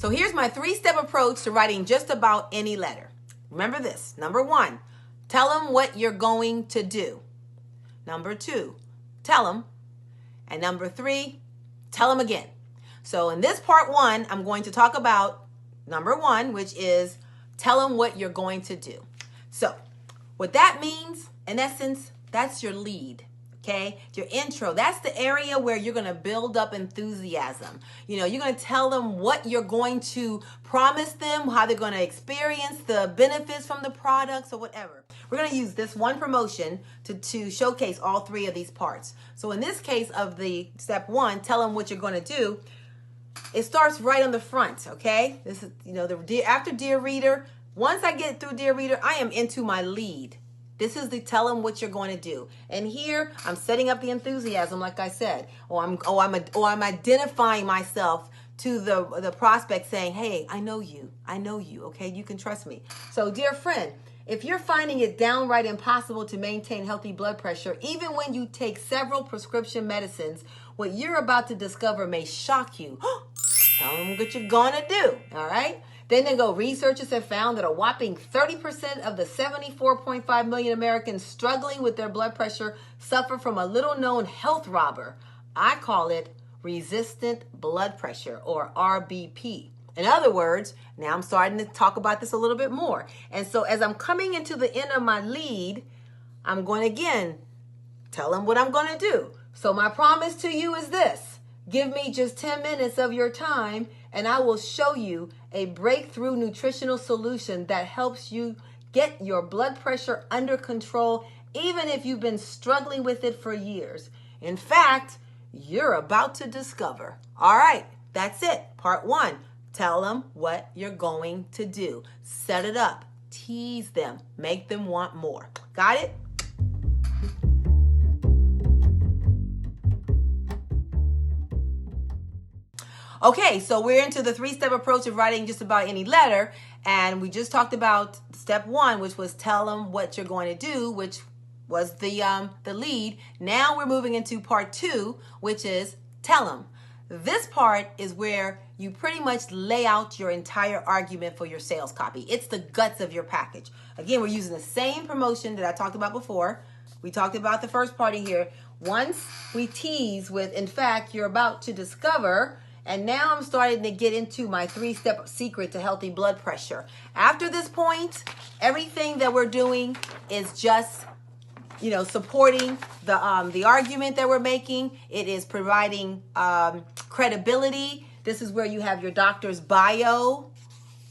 So here's my 3-step approach to writing just about any letter. Remember this. Number 1, tell them what you're going to do. Number 2, tell them. And number 3, tell them again. So in this part 1, I'm going to talk about number 1, which is tell them what you're going to do. So what that means, in essence, that's your lead. Okay, your intro, that's the area where you're going to build up enthusiasm. You're going to tell them what you're going to promise them, how they're going to experience the benefits from the products or whatever. We're going to use this one promotion to showcase all 3 of these parts. So in this case of the step 1, tell them what you're going to do. It starts right on the front, okay? This is, after Dear Reader, once I get through Dear Reader, I am into my lead. This is the tell them what you're going to do. And here I'm setting up the enthusiasm, like I said, or I'm identifying myself to the prospect saying, hey, I know you, okay? You can trust me. So dear friend, if you're finding it downright impossible to maintain healthy blood pressure, even when you take several prescription medicines, what you're about to discover may shock you. Tell them what you're going to do, all right? Then they go, researchers have found that a whopping 30% of the 74.5 million Americans struggling with their blood pressure suffer from a little-known health robber. I call it resistant blood pressure, or RBP. In other words, now I'm starting to talk about this a little bit more. And so as I'm coming into the end of my lead, I'm going to again tell them what I'm going to do. So my promise to you is this. Give me just 10 minutes of your time and I will show you a breakthrough nutritional solution that helps you get your blood pressure under control, even if you've been struggling with it for years. In fact, you're about to discover. All right, that's it. Part 1, tell them what you're going to do. Set it up, tease them, make them want more. Got it? Okay, so we're into the 3-step approach of writing just about any letter, and we just talked about step 1, which was tell them what you're going to do, which was the lead. Now we're moving into part 2, which is tell them. This part is where you pretty much lay out your entire argument for your sales copy. It's the guts of your package. Again, we're using the same promotion that I talked about before. We talked about the first part in here. Once we tease with, in fact, you're about to discover. And now I'm starting to get into my 3-step secret to healthy blood pressure. After this point, everything that we're doing is just, supporting the argument that we're making. It is providing credibility. This is where you have your doctor's bio.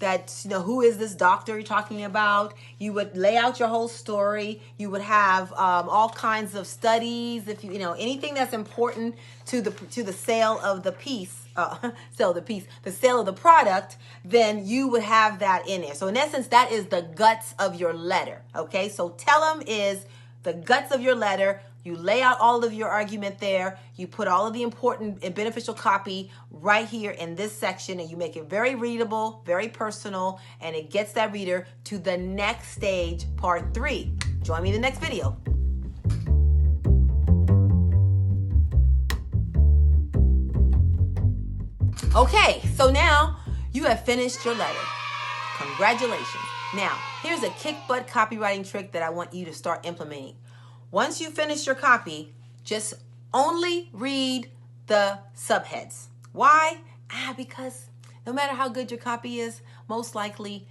That, who is this doctor you're talking about? You would lay out your whole story. You would have all kinds of studies. If anything that's important to the sale of the piece. The sale of the product, then you would have that in there. So in essence, that is the guts of your letter. Okay, so tell them is the guts of your letter. You lay out all of your argument there. You put all of the important and beneficial copy right here in this section, and you make it very readable, very personal, and it gets that reader to the next stage, part 3. Join me in the next video. Okay, so now you have finished your letter. Congratulations. Now, here's a kick-butt copywriting trick that I want you to start implementing. Once you finish your copy, just only read the subheads. Why? Because no matter how good your copy is, most likely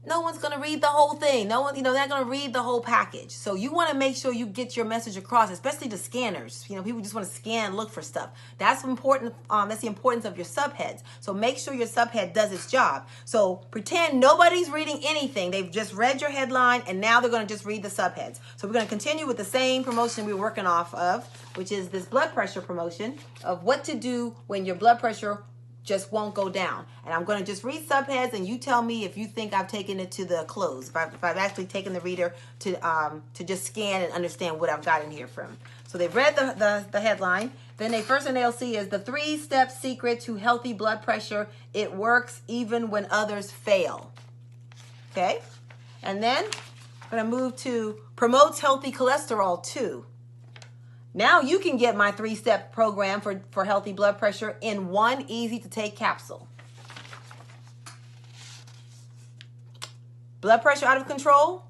no one's going to read the whole thing. No one, they're not going to read the whole package. So you want to make sure you get your message across, especially to scanners. People just want to scan, look for stuff. That's important. That's the importance of your subheads. So make sure your subhead does its job. So pretend nobody's reading anything. They've just read your headline, and now they're going to just read the subheads. So we're going to continue with the same promotion we were working off of, which is this blood pressure promotion of what to do when your blood pressure just won't go down. And I'm going to just read subheads, and you tell me if you think I've taken it to the close, if I've actually taken the reader to just scan and understand what I've got in here from. So they've read the headline. Then first thing they'll see is the 3-step secret to healthy blood pressure. It works even when others fail. Okay? And then I'm going to move to promotes healthy cholesterol too. Now you can get my 3-step program for healthy blood pressure in one easy-to-take capsule. Blood pressure out of control?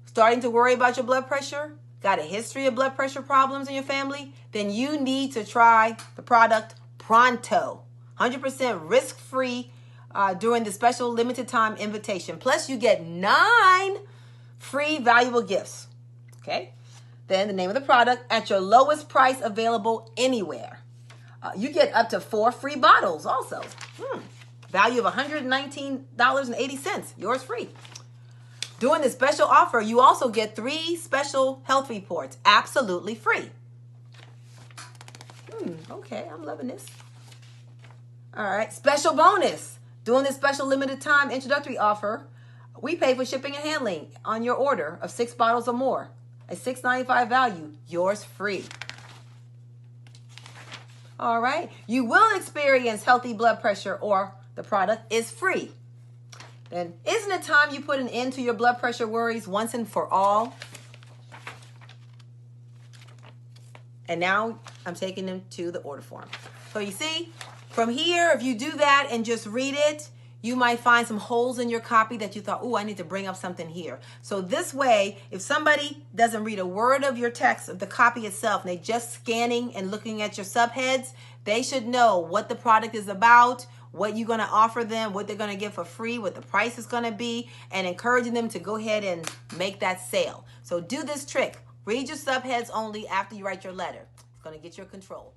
Starting to worry about your blood pressure? Got a history of blood pressure problems in your family? Then you need to try the product pronto. 100% risk-free during the special limited time invitation. Plus, you get 9 free valuable gifts. Okay? Then the name of the product at your lowest price available anywhere. You get up to 4 free bottles also. Value of $119.80. Yours free. During this special offer, you also get 3 special health reports absolutely free. Okay, I'm loving this. All right, special bonus. During this special limited time introductory offer, we pay for shipping and handling on your order of 6 bottles or more. A $6.95 value, yours free. All right, you will experience healthy blood pressure or the product is free. Then isn't it time you put an end to your blood pressure worries once and for all? And now I'm taking them to the order form. So you see, from here, if you do that and just read it, you might find some holes in your copy that you thought, oh, I need to bring up something here. So this way, if somebody doesn't read a word of your text, of the copy itself, and they're just scanning and looking at your subheads, they should know what the product is about, what you're going to offer them, what they're going to get for free, what the price is going to be, and encouraging them to go ahead and make that sale. So do this trick. Read your subheads only after you write your letter. It's going to get your control.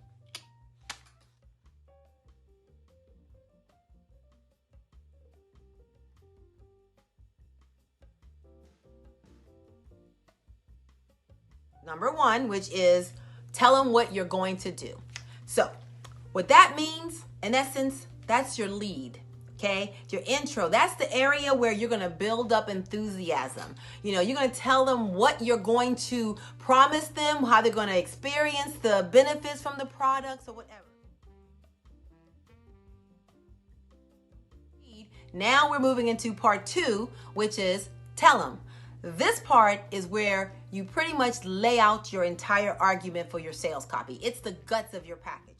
Number 1, which is tell them what you're going to do. So what that means, in essence, that's your lead. Okay, your intro, that's the area where you're going to build up enthusiasm. You're going to tell them what you're going to promise them, how they're going to experience the benefits from the products or whatever. Now we're moving into part 2, which is tell them. This part is where you pretty much lay out your entire argument for your sales copy. It's the guts of your package.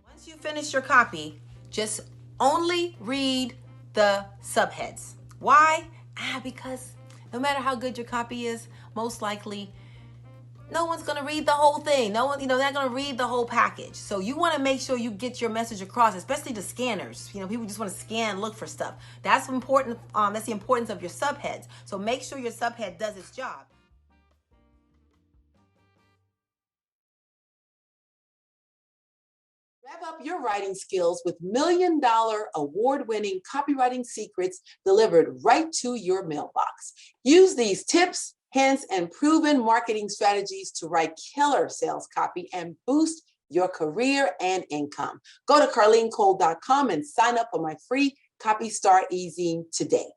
Once you finish your copy, just only read the subheads. Why? Because no matter how good your copy is, most likely no one's going to read the whole thing. No one, they're not going to read the whole package. So you want to make sure you get your message across, especially to scanners. People just want to scan, look for stuff. That's important. That's the importance of your subheads. So make sure your subhead does its job. Rev up your writing skills with $1 Million award-winning copywriting secrets delivered right to your mailbox. Use these tips, hints, and proven marketing strategies to write killer sales copy and boost your career and income. Go to carline-cole.com and sign up for my free Copy Start e-zine today.